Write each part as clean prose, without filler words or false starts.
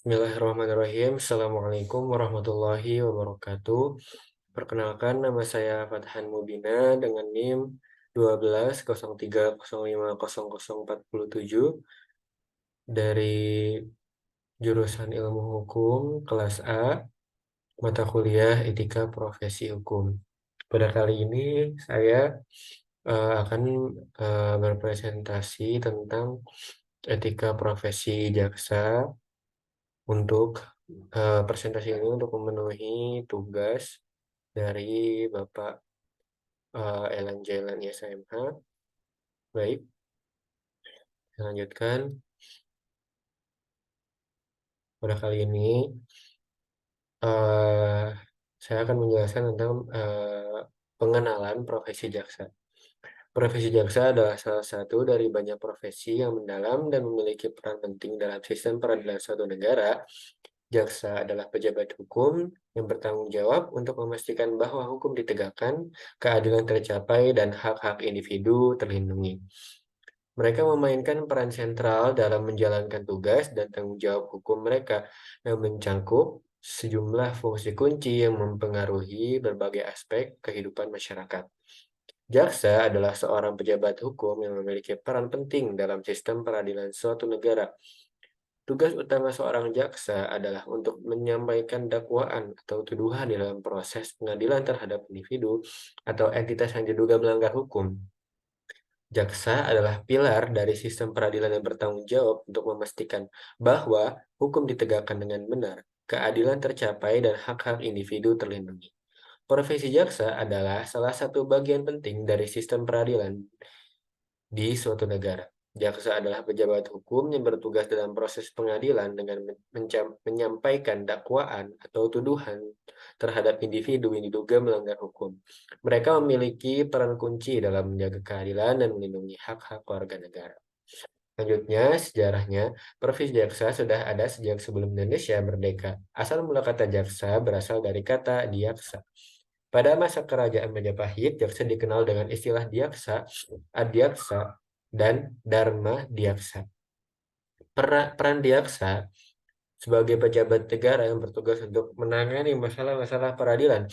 Bismillahirrahmanirrahim. Assalamualaikum warahmatullahi wabarakatuh. Perkenalkan, nama saya Fathan Mubina dengan NIM 1203050047 dari jurusan Ilmu Hukum kelas A, mata kuliah Etika Profesi Hukum. Pada kali ini saya akan berpresentasi tentang etika profesi jaksa. Untuk presentasi ini untuk memenuhi tugas dari Bapak Elan Jailan SMH. Baik, saya lanjutkan. Pada kali ini eh, saya akan menjelaskan tentang pengenalan profesi jaksa. Profesi jaksa adalah salah satu dari banyak profesi yang mendalam dan memiliki peran penting dalam sistem peradilan suatu negara. Jaksa adalah pejabat hukum yang bertanggung jawab untuk memastikan bahwa hukum ditegakkan, keadilan tercapai, dan hak-hak individu terlindungi. Mereka memainkan peran sentral dalam menjalankan tugas dan tanggung jawab hukum mereka yang mencangkup sejumlah fungsi kunci yang mempengaruhi berbagai aspek kehidupan masyarakat. Jaksa adalah seorang pejabat hukum yang memiliki peran penting dalam sistem peradilan suatu negara. Tugas utama seorang jaksa adalah untuk menyampaikan dakwaan atau tuduhan di dalam proses pengadilan terhadap individu atau entitas yang diduga melanggar hukum. Jaksa adalah pilar dari sistem peradilan yang bertanggung jawab untuk memastikan bahwa hukum ditegakkan dengan benar, keadilan tercapai, dan hak-hak individu terlindungi. Profesi jaksa adalah salah satu bagian penting dari sistem peradilan di suatu negara. Jaksa adalah pejabat hukum yang bertugas dalam proses pengadilan dengan menyampaikan dakwaan atau tuduhan terhadap individu yang diduga melanggar hukum. Mereka memiliki peran kunci dalam menjaga keadilan dan melindungi hak-hak warga negara. Selanjutnya, sejarahnya, profesi jaksa sudah ada sejak sebelum Indonesia merdeka. Asal mula kata jaksa berasal dari kata diaksa. Pada masa kerajaan Majapahit, jaksa dikenal dengan istilah diaksa, adiaksa, dan dharma diaksa. Peran diaksa sebagai pejabat negara yang bertugas untuk menangani masalah-masalah peradilan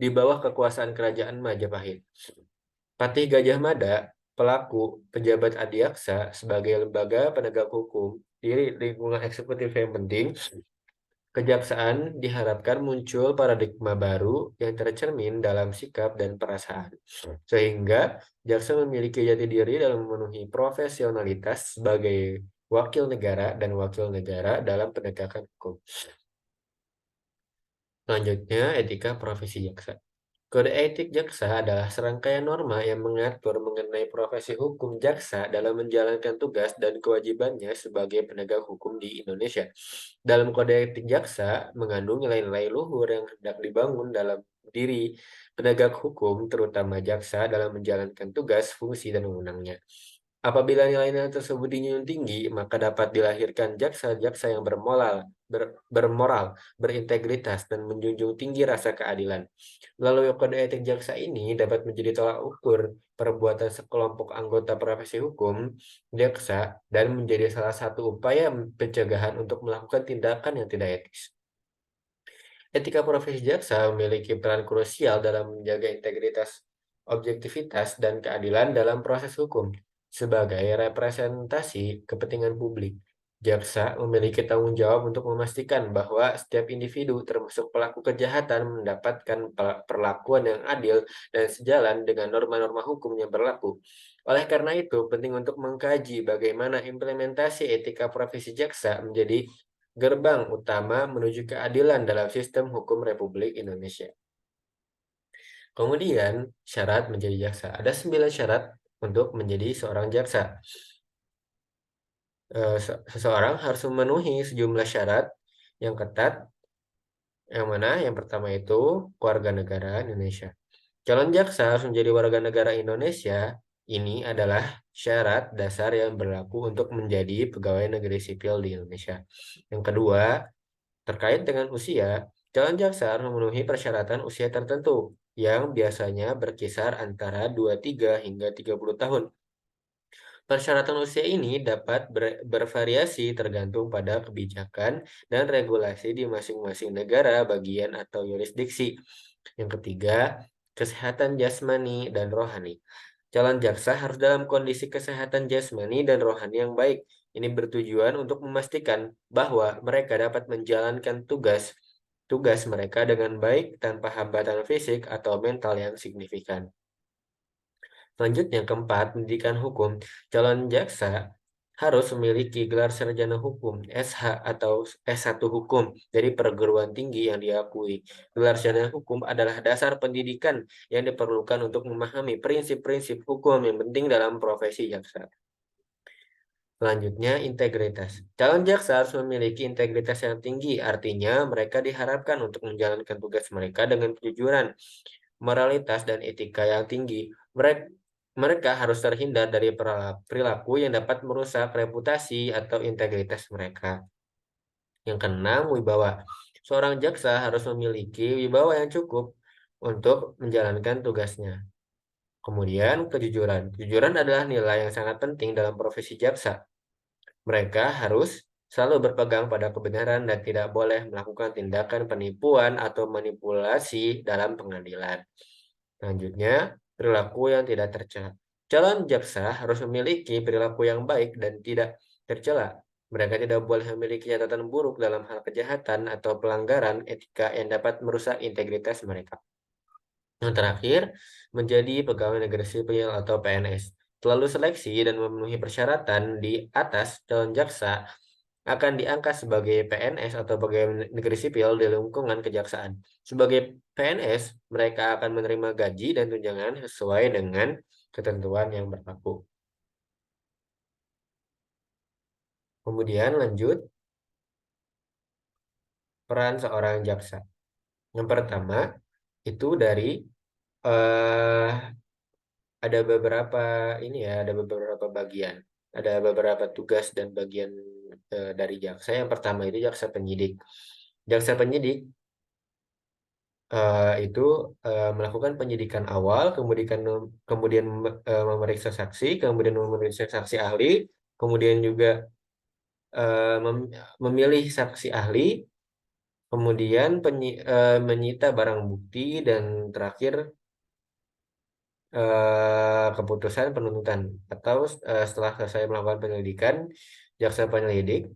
di bawah kekuasaan kerajaan Majapahit. Patih Gajah Mada, pelaku pejabat adiaksa sebagai lembaga penegak hukum di lingkungan eksekutif yang penting. Kejaksaan diharapkan muncul paradigma baru yang tercermin dalam sikap dan perasaan, sehingga jaksa memiliki jati diri dalam memenuhi profesionalitas sebagai wakil negara dan wakil negara dalam penegakan hukum. Selanjutnya, etika profesi jaksa. Kode etik jaksa adalah serangkaian norma yang mengatur mengenai profesi hukum jaksa dalam menjalankan tugas dan kewajibannya sebagai penegak hukum di Indonesia. Dalam kode etik jaksa mengandung nilai-nilai luhur yang hendak dibangun dalam diri penegak hukum, terutama jaksa dalam menjalankan tugas, fungsi, dan wewenangnya. Apabila nilai-nilai tersebut dijunjung tinggi, maka dapat dilahirkan jaksa-jaksa yang bermoral, berintegritas, dan menjunjung tinggi rasa keadilan. Melalui kode etik jaksa ini dapat menjadi tolak ukur perbuatan sekelompok anggota profesi hukum, jaksa, dan menjadi salah satu upaya pencegahan untuk melakukan tindakan yang tidak etis. Etika profesi jaksa memiliki peran krusial dalam menjaga integritas, objektivitas, dan keadilan dalam proses hukum. Sebagai representasi kepentingan publik, jaksa memiliki tanggung jawab untuk memastikan bahwa setiap individu, termasuk pelaku kejahatan, mendapatkan perlakuan yang adil dan sejalan dengan norma-norma hukum yang berlaku. Oleh karena itu, penting untuk mengkaji bagaimana implementasi etika profesi jaksa menjadi gerbang utama menuju keadilan dalam sistem hukum Republik Indonesia. Kemudian, syarat menjadi jaksa. Ada 9 syarat untuk menjadi seorang jaksa. Seseorang harus memenuhi sejumlah syarat yang ketat, yang mana yang pertama itu warga negara Indonesia. Calon jaksa harus menjadi warga negara Indonesia. Ini adalah syarat dasar yang berlaku untuk menjadi pegawai negeri sipil di Indonesia. Yang kedua, terkait dengan usia, calon jaksa harus memenuhi persyaratan usia tertentu yang biasanya berkisar antara 23 hingga 30 tahun. Persyaratan usia ini dapat bervariasi tergantung pada kebijakan dan regulasi di masing-masing negara, bagian, atau yurisdiksi. Yang ketiga, kesehatan jasmani dan rohani. Calon jaksa harus dalam kondisi kesehatan jasmani dan rohani yang baik. Ini bertujuan untuk memastikan bahwa mereka dapat menjalankan tugas mereka dengan baik tanpa hambatan fisik atau mental yang signifikan. Selanjutnya, keempat, pendidikan hukum. Calon jaksa harus memiliki gelar sarjana hukum, SH atau S1 hukum dari perguruan tinggi yang diakui. Gelar sarjana hukum adalah dasar pendidikan yang diperlukan untuk memahami prinsip-prinsip hukum yang penting dalam profesi jaksa. Selanjutnya, integritas. Calon jaksa harus memiliki integritas yang tinggi, artinya mereka diharapkan untuk menjalankan tugas mereka dengan kejujuran, moralitas, dan etika yang tinggi. Mereka harus terhindar dari perilaku yang dapat merusak reputasi atau integritas mereka. Yang keenam, wibawa. Seorang jaksa harus memiliki wibawa yang cukup untuk menjalankan tugasnya. Kemudian, kejujuran. Kejujuran adalah nilai yang sangat penting dalam profesi jaksa. Mereka harus selalu berpegang pada kebenaran dan tidak boleh melakukan tindakan penipuan atau manipulasi dalam pengadilan. Selanjutnya, perilaku yang tidak tercela. Calon jaksa harus memiliki perilaku yang baik dan tidak tercela. Mereka tidak boleh memiliki catatan buruk dalam hal kejahatan atau pelanggaran etika yang dapat merusak integritas mereka. Yang terakhir, menjadi pegawai negeri sipil atau PNS. Selalu seleksi dan memenuhi persyaratan di atas, calon jaksa akan diangkat sebagai PNS atau pegawai negeri sipil di lingkungan kejaksaan. Sebagai PNS, mereka akan menerima gaji dan tunjangan sesuai dengan ketentuan yang berlaku. Kemudian lanjut, peran seorang jaksa. Yang pertama, itu dari eh, ada beberapa ada beberapa bagian. Ada beberapa tugas dan bagian dari jaksa. Yang pertama itu jaksa penyidik. Jaksa penyidik itu melakukan penyidikan awal, kemudian memeriksa saksi, kemudian memeriksa saksi ahli, kemudian juga memilih saksi ahli, kemudian menyita barang bukti, dan terakhir keputusan penuntutan. Atau setelah selesai melakukan penyelidikan, jaksa penyelidik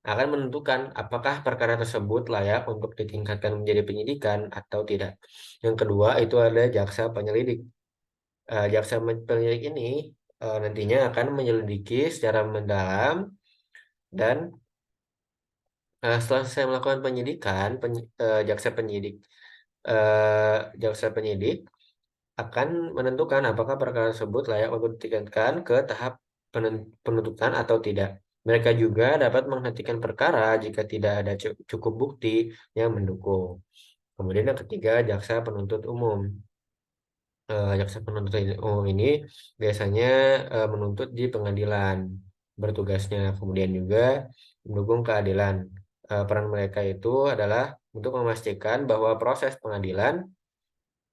akan menentukan apakah perkara tersebut layak untuk ditingkatkan menjadi penyidikan atau tidak. Yang kedua itu ada jaksa penyelidik. Jaksa penyelidik ini nantinya akan menyelidiki secara mendalam, dan setelah saya melakukan penyidikan, jaksa penyidik akan menentukan apakah perkara tersebut layak untuk ditingkatkan ke tahap penuntutan atau tidak. Mereka juga dapat menghentikan perkara jika tidak ada cukup bukti yang mendukung. Kemudian yang ketiga, jaksa penuntut umum. Jaksa penuntut umum ini biasanya menuntut di pengadilan bertugasnya, kemudian juga mendukung keadilan. Peran mereka itu adalah untuk memastikan bahwa proses pengadilan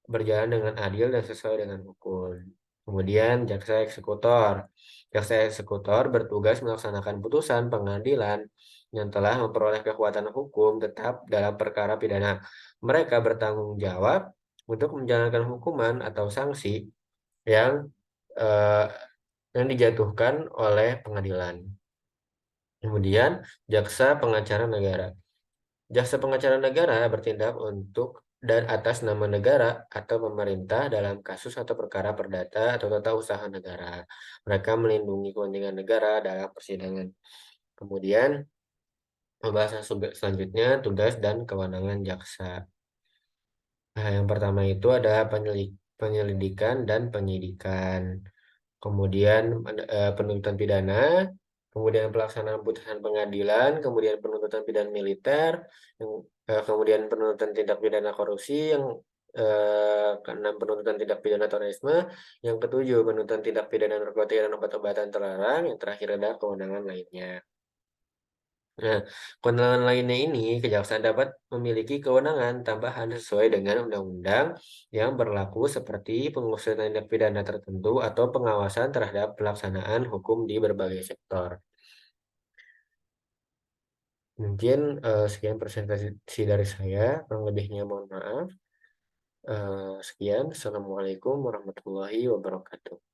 berjalan dengan adil dan sesuai dengan hukum. Kemudian jaksa eksekutor. Jaksa eksekutor bertugas melaksanakan putusan pengadilan yang telah memperoleh kekuatan hukum tetap dalam perkara pidana. Mereka bertanggung jawab untuk menjalankan hukuman atau sanksi yang eh, yang dijatuhkan oleh pengadilan. Kemudian jaksa pengacara negara. Jaksa pengacara negara bertindak untuk dan atas nama negara atau pemerintah dalam kasus atau perkara perdata atau tata usaha negara. Mereka melindungi kepentingan negara dalam persidangan. Kemudian, pembahasan selanjutnya, tugas dan kewenangan jaksa. Nah, yang pertama itu ada penyelidikan dan penyidikan. Kemudian penuntutan pidana, kemudian pelaksanaan putusan pengadilan, kemudian penuntutan pidana militer, kemudian penuntutan tindak pidana korupsi, yang keenam penuntutan tindak pidana terorisme, yang ketujuh penuntutan tindak pidana narkotika dan obat-obatan terlarang, yang terakhir ada kewenangan lainnya. Nah, kewenangan lainnya ini, kejaksaan dapat memiliki kewenangan tambahan sesuai dengan undang-undang yang berlaku seperti pengusutan tindak pidana tertentu atau pengawasan terhadap pelaksanaan hukum di berbagai sektor. Mungkin sekian presentasi dari saya, kurang lebihnya mohon maaf. Sekian, Assalamualaikum warahmatullahi wabarakatuh.